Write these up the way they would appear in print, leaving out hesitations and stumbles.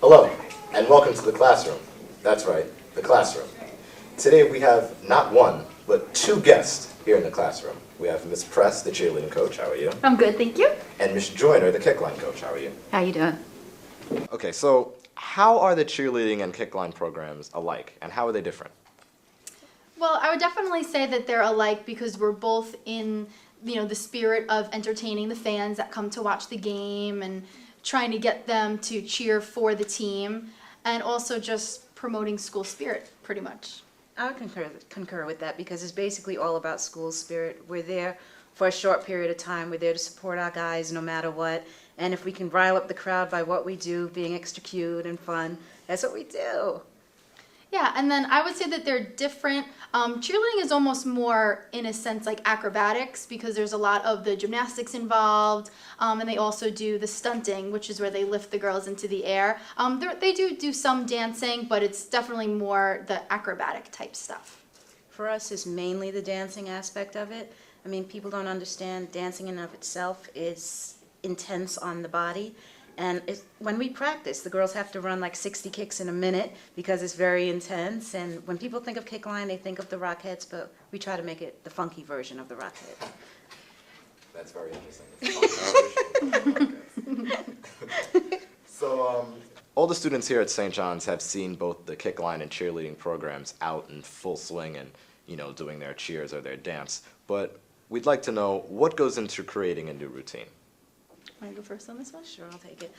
Hello, and welcome to the classroom. That's right, the classroom. Today we have not one, but two guests here in the classroom. We have Miss Press, the cheerleading coach. How are you? I'm good, thank you. And Miss Joyner, the kickline coach. How are you? How you doing? Okay, so how are the cheerleading and kickline programs alike, and how are they different? Well, I would definitely say that they're alike because we're both in, the spirit of entertaining the fans that come to watch the game and trying to get them to cheer for the team, and also just promoting school spirit, pretty much. I would concur with that because it's basically all about school spirit. We're there for a short period of time. We're there to support our guys no matter what. And if we can rile up the crowd by what we do, being extra cute and fun, that's what we do. Yeah, and then I would say that they're different. Cheerleading is almost more, in a sense, like acrobatics because there's a lot of the gymnastics involved, and they also do the stunting, which is where they lift the girls into the air. They do some dancing, but it's definitely more the acrobatic type stuff. For us, it's mainly the dancing aspect of it. I mean, people don't understand dancing in and of itself is intense on the body. And when we practice, the girls have to run like 60 kicks in a minute because it's very intense. And when people think of kickline, they think of the Rockettes, but we try to make it the funky version of the Rockettes. That's very interesting. So, all the students here at St. John's have seen both the kickline and cheerleading programs out in full swing and, doing their cheers or their dance. But we'd like to know what goes into creating a new routine. Want to go first on this one? Sure, I'll take it.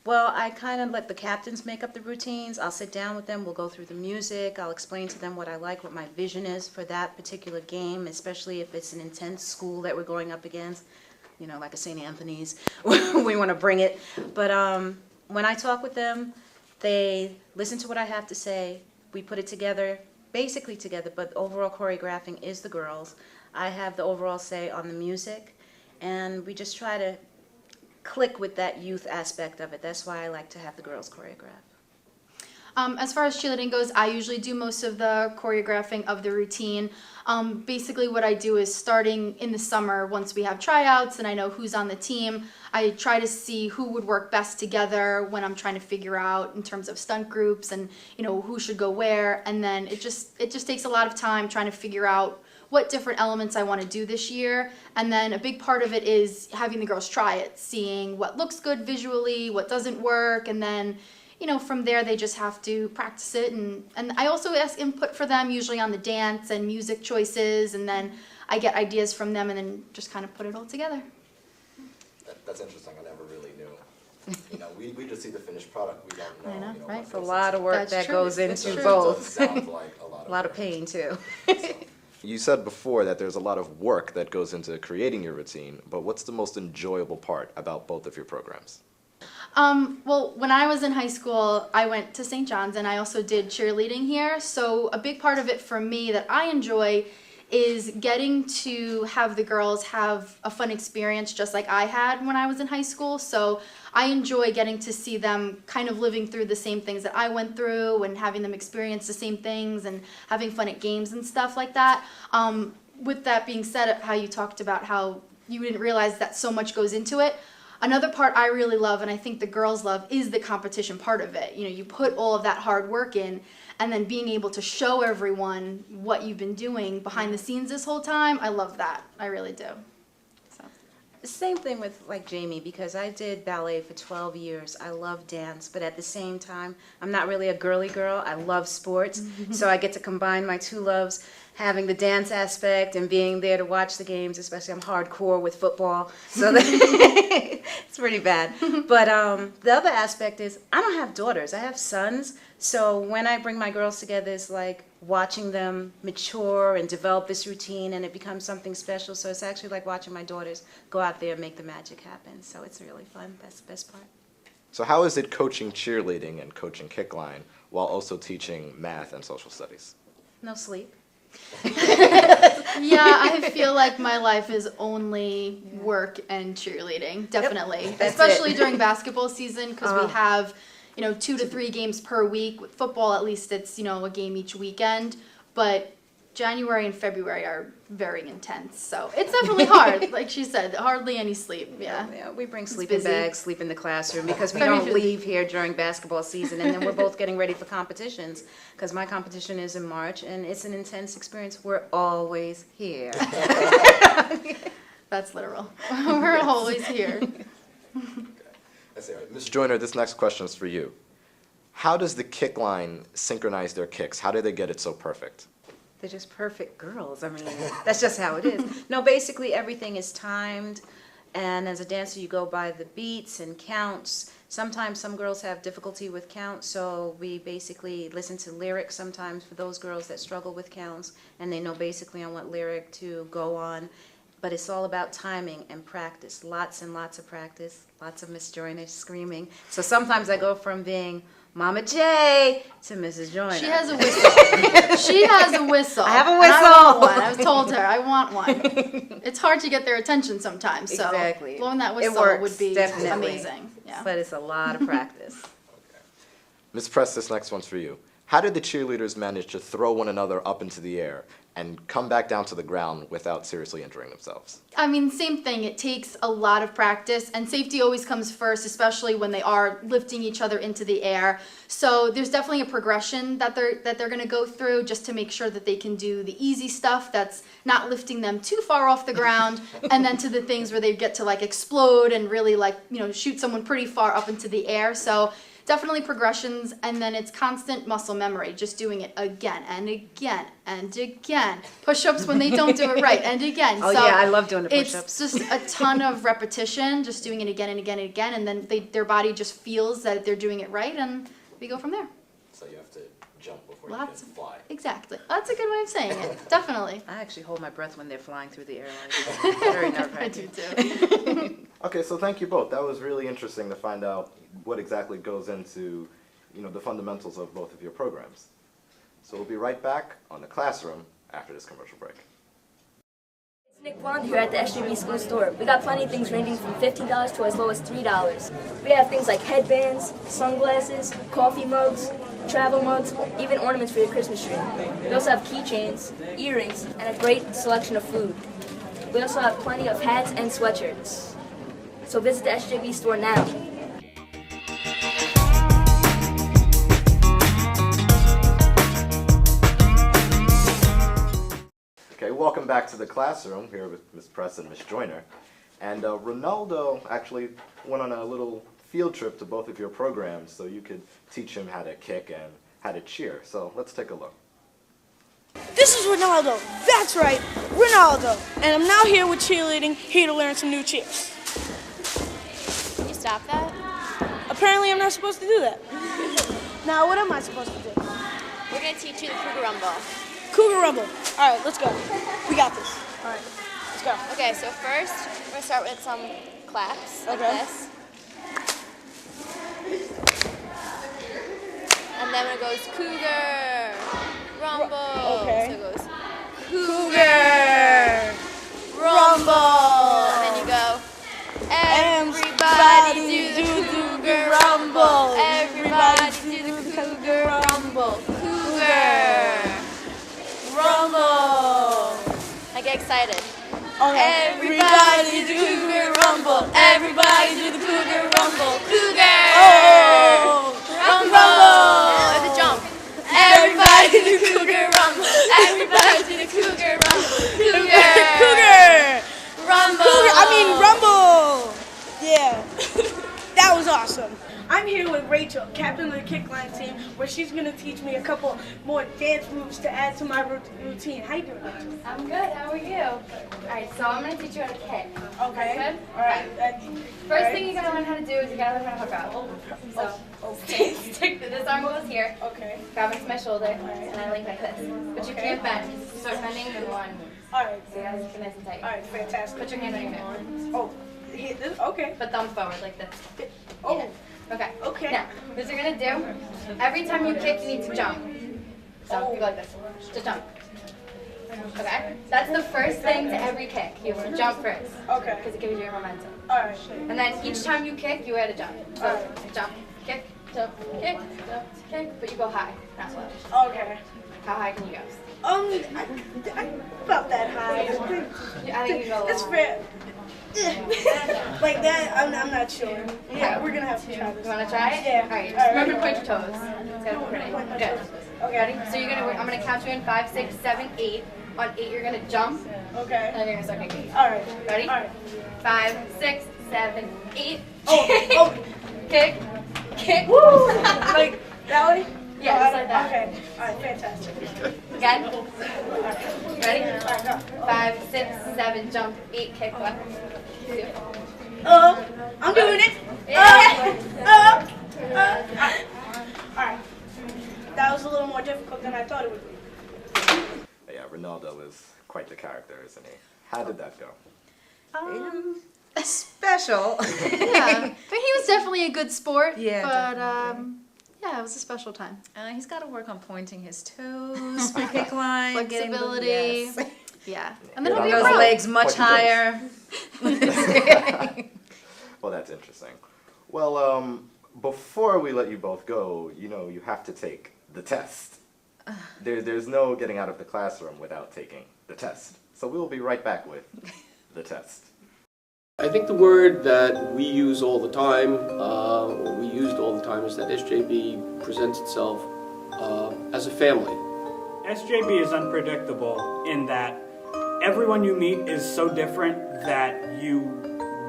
Well, I kind of let the captains make up the routines. I'll sit down with them. We'll go through the music. I'll explain to them what I like, what my vision is for that particular game, especially if it's an intense school that we're going up against, like a St. Anthony's. We want to bring it. But when I talk with them, they listen to what I have to say. We put it together, basically together, but overall choreographing is the girls. I have the overall say on the music, and we just try to click with that youth aspect of it. That's why I like to have the girls choreograph. As far as cheerleading goes, I usually do most of the choreographing of the routine. Basically what I do is starting in the summer, once we have tryouts and I know who's on the team, I try to see who would work best together when I'm trying to figure out in terms of stunt groups and who should go where, and then it just takes a lot of time trying to figure out what different elements I want to do this year. And then a big part of it is having the girls try it, seeing what looks good visually, what doesn't work, and then from there they just have to practice it. And I also ask input for them, usually on the dance and music choices, and then I get ideas from them and then just kind of put it all together. That's interesting. I never really knew. We just see the finished product. We don't know. I know, right? It's a lot of work That's that true. goes That's into true. both. Sounds like a lot A lot of work. pain, too. You said before that there's a lot of work that goes into creating your routine, but what's the most enjoyable part about both of your programs? Well, when I was in high school, I went to St. John's and I also did cheerleading here. So a big part of it for me that I enjoy is getting to have the girls have a fun experience just like I had when I was in high school. So I enjoy getting to see them kind of living through the same things that I went through and having them experience the same things and having fun at games and stuff like that. With that being said, how you talked about how you didn't realize that so much goes into it. Another part I really love, and I think the girls love, is the competition part of it. You put all of that hard work in, and then being able to show everyone what you've been doing behind the scenes this whole time, I love that. I really do. So. Same thing with like Jamie, because I did ballet for 12 years. I love dance, but at the same time, I'm not really a girly girl. I love sports, so I get to combine my two loves, having the dance aspect and being there to watch the games, especially I'm hardcore with football, so it's pretty bad. But the other aspect is I don't have daughters, I have sons, so when I bring my girls together, it's like watching them mature and develop this routine, and it becomes something special. So it's actually like watching my daughters go out there and make the magic happen. So it's really fun. That's the best part. So how is it coaching cheerleading and coaching kickline while also teaching math and social studies? No sleep. Yeah, I feel like my life is only work and cheerleading, definitely. Yep, that's especially it. during basketball season because we have 2 to 3 games per week. With football, at least it's a game each weekend. But January and February are very intense. So it's definitely hard. Like she said, hardly any sleep. Yeah. Yeah, we bring sleeping busy. bags, sleep in the classroom because we Very don't busy. leave here during basketball season, and then we're both getting ready for competitions because my competition is in March, and it's an intense experience. We're always here. That's literal. We're always here. That's all right. Ms. Joyner, this next question is for you. How does the kick line synchronize their kicks? How do they get it so perfect? They're just perfect girls. I mean, that's just how it is. No, basically everything is timed, and as a dancer you go by the beats and counts. Sometimes some girls have difficulty with counts, so we basically listen to lyrics sometimes for those girls that struggle with counts, and they know basically on what lyric to go on. But it's all about timing and practice, lots and lots of practice, lots of Miss Joyner screaming. So sometimes I go from being Mama J to Mrs. Joyner. She has a whistle. She has a whistle. I have a And whistle. I want one. I've told her I want one. It's hard to get their attention sometimes. So Exactly. blowing that It whistle works, would be definitely. amazing. Yeah. But it's a lot of practice. Ms. Press, this next one's for you. How did the cheerleaders manage to throw one another up into the air and come back down to the ground without seriously injuring themselves? I mean, same thing. It takes a lot of practice, and safety always comes first, especially when they are lifting each other into the air. So there's definitely a progression that they're going to go through just to make sure that they can do the easy stuff that's not lifting them too far off the ground, and then to the things where they get to like explode and really like, you know, shoot someone pretty far up into the air. So definitely progressions, and then it's constant muscle memory, just doing it again and again and again. Push-ups when they don't do it right, and again. Oh So yeah, I love doing the push-ups. it's just a ton of repetition, just doing it again and again and again, and then their body just feels that they're doing it right, and we go from there. So you have to jump before Lots you of- can fly. Exactly. That's a good way of saying it. Definitely. I actually hold my breath when they're flying through the air like that. Very I do nerve-wracking. too. Okay, so thank you both. That was really interesting to find out what exactly goes into, the fundamentals of both of your programs. So we'll be right back on The Classroom after this commercial break. It's Nick Bond here at the SJB School Store. We got plenty of things ranging from $15 to as low as $3. We have things like headbands, sunglasses, coffee mugs, travel mugs, even ornaments for your Christmas tree. We also have keychains, earrings, and a great selection of food. We also have plenty of hats and sweatshirts. So visit the SJB store now. Okay, welcome back to The Classroom, here with Ms. Press and Ms. Joyner. And Ronaldo actually went on a little field trip to both of your programs so you could teach him how to kick and how to cheer. So let's take a look. This is Ronaldo. That's right, Ronaldo. And I'm now here with cheerleading, here to learn some new cheers. Can you stop that? Apparently I'm not supposed to do that. Now what am I supposed to do? We're going to teach you the Cougar Rumble. Cougar Rumble. All right, let's go. We got this. All right, let's go. Okay, so first, we're going to start with some claps, like Okay. this. And then when it goes Cougar Rumble. Okay. So it goes Cougar Rumble. And then you go, everybody do the Cougar Rumble. Everybody do the Cougar Rumble. Cougar Rumble. I get excited. Okay. Everybody do the Cougar Rumble. Everybody do the Cougar Rumble. Cougar Oh! Rumble. It's a jump. Everybody do the Cougar Rumble. Everybody do the Cougar Rumble. Cougar Rumble. Rumble! Yeah. That was awesome. I'm here with Rachel, captain of the Kickline team, where she's going to teach me a couple more dance moves to add to my routine. How you doing, Rachel? I'm good. How are you? Alright, so I'm going to teach you how to kick. Okay. Good? All right. First thing you're going to learn how to do is you got to learn how to hook up. So, stick this arm goes here, Okay. grab into my shoulder, and I link like this. But you can't bend. If you start bending, then one. All right. So you got to keep it nice and tight. All right, fantastic. Put your hand on your hip. Oh, here, this, okay. Put thumb forward like this. Oh, Yeah. Okay. okay. Now, what you're going to do, every time you kick, you need to jump. So, you go like this. Just jump. Okay? That's the first thing to every kick. You have to jump first. Okay. Because it gives you your momentum. All right. And then each time you kick, you add a jump. So jump, kick, jump, kick, jump, kick, but you go high, not low. Okay. How high can you go? I about that high. I think you go a That's little fair. Like that, I'm not sure. Yeah, we're gonna have to try this. You want to try it? Yeah. All right. Just All right, remember to ready? point your toes. It's gotta be pretty. Point my Good. toes. Okay. Ready? So I'm gonna count you in 5, 6, 7, 8. On 8, you're gonna jump, and Okay. then you're gonna start kicking. All right. Ready? All right. 5, 6, 7, 8. Oh. Kick. Kick. Woo! Like that way? Yeah, just like that. Okay. All right. Fantastic. Again. All right. Ready? All right. Go. 5, 6, 7, jump, 8, kick. 1, 2. I'm doing it. Yeah. All right. That was a little more difficult than I thought it would be. Yeah, Ronaldo is quite the character, isn't he? How did that go? Special. Yeah, but he was definitely a good sport. Yeah, but definitely. yeah, it was a special time. He's got to work on pointing his toes for kick line. Flexibility. Yes. Yeah, and then Yeah, he'll be a Those pro. legs much Point your higher. Well, that's interesting. Well, before we let you both go, you have to take the test. There's no getting out of the classroom without taking the test. So we'll be right back with the test. I think the word that we use all the time, or we used all the time, is that SJB presents itself as a family. SJB is unpredictable in that everyone you meet is so different that you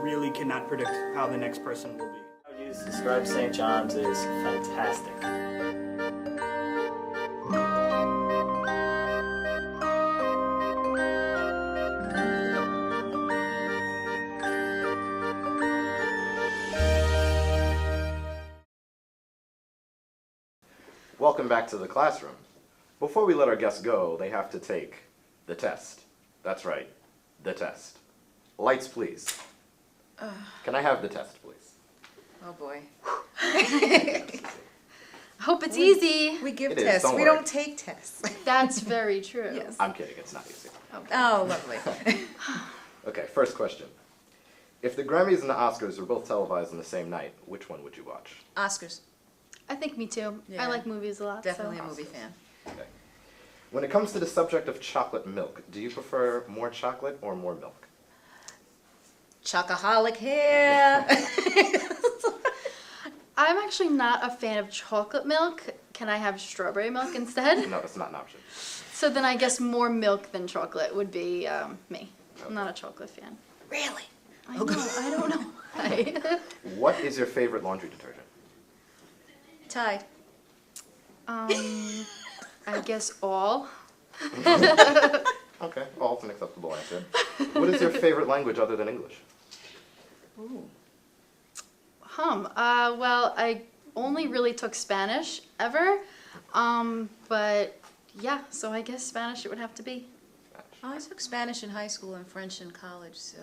really cannot predict how the next person will be. I would use to describe St. John's is fantastic. Welcome back to the classroom. Before we let our guests go, they have to take the test. That's right, the test. Lights, please. Can I have the test, please? Oh boy. I hope it's easy. We give It is, tests. don't We worry. don't take tests. That's very true. Yes. I'm kidding, it's not easy. Oh, lovely. Okay, first question. If the Grammys and the Oscars were both televised on the same night, which one would you watch? Oscars. I think me too. Yeah. I like movies a lot. Definitely so. a movie fan. Okay. When it comes to the subject of chocolate milk, do you prefer more chocolate or more milk? Chocoholic here. I'm actually not a fan of chocolate milk. Can I have strawberry milk instead? No, that's not an option. So then I guess more milk than chocolate would be me. I'm not a chocolate fan. Really? I know, I don't know. What is your favorite laundry detergent? Tide. I guess all. Okay, all's an acceptable answer. What is your favorite language other than English? Ooh. Well, I only really took Spanish ever. But yeah, so I guess Spanish it would have to be. I took Spanish in high school and French in college, so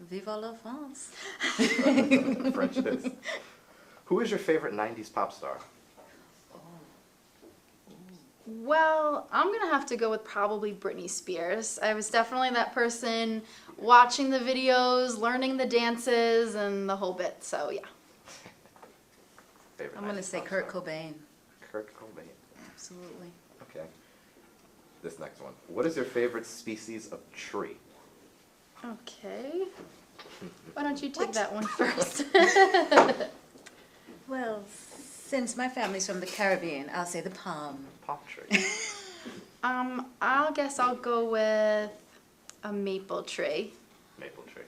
viva la France. French it is. Who is your favorite 90s pop star? Well, I'm gonna have to go with probably Britney Spears. I was definitely that person watching the videos, learning the dances, and the whole bit. So yeah. Favorite I'm going to 90s say pop Kurt star? Cobain. Kurt Cobain. Absolutely. Okay. This next one. What is your favorite species of tree? Okay. Why don't you take that one first? Well, since my family's from the Caribbean, I'll say the palm. Palm tree. I'll guess I'll go with a maple tree. Maple tree.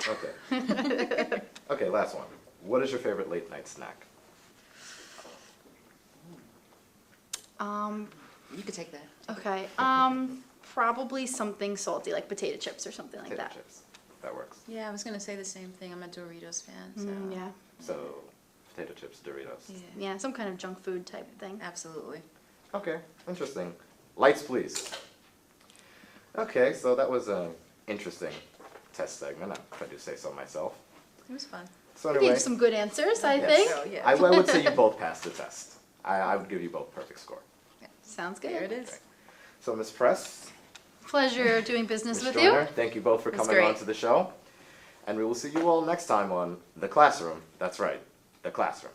Okay. Okay, last one. What is your favorite late night snack? You could take that. Okay. Probably something salty, like potato chips or something like Potato that. chips. That works. Yeah, I was going to say the same thing. I'm a Doritos fan. So. Yeah. So, potato chips, Doritos. Yeah. Yeah, some kind of junk food type thing. Absolutely. Okay, interesting. Lights, please. Okay, so that was an interesting test segment, if I do say so myself. It was fun. So You anyway, gave some good answers, I Yes. think. So, yeah. I would say you both passed the test. I would give you both perfect score. Sounds There it good. is. So Ms. Press, Pleasure doing business Ms. with Joyner, you. thank you both for It was coming on great. to the show. And we will see you all next time on The Classroom. That's right, The Classroom.